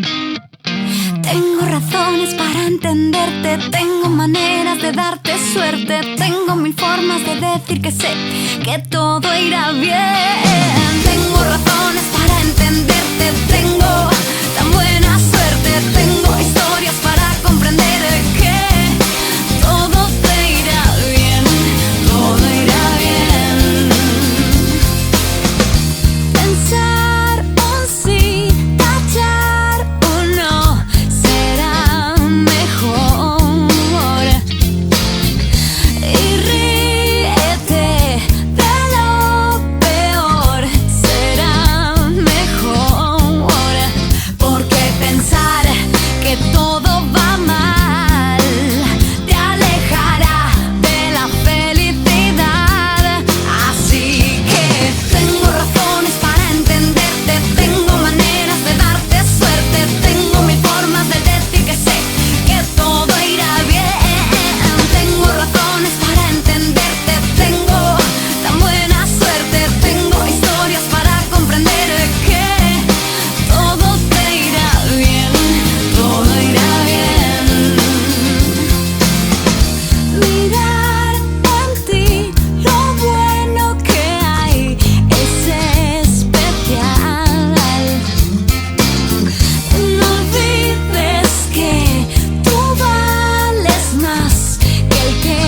Tengo razones para entenderte, tengo maneras de darte suerte, tengo mil formas de decir que sé que todo irá bien. Tengo razones para entenderte, tengo tan buena suerte, tengo historias para comprender que todo te irá bien, todo irá bien. Pensar un sí, tachar un no, será mejor. Y ríete de lo peor, será mejor. Porque pensar que todo va mal te alejará de la felicidad. Así que tengo razones para entenderte, tengo maneras de darte suerte, tengo mil formas de decir que sé que todo irá bien. Tengo razones para entenderte, tengo tan buena suerte, tengo historias para comprender que todo te irá bien, todo irá bien. Mirar en ti lo bueno que hay es especial. No olvides que tú vales más que el que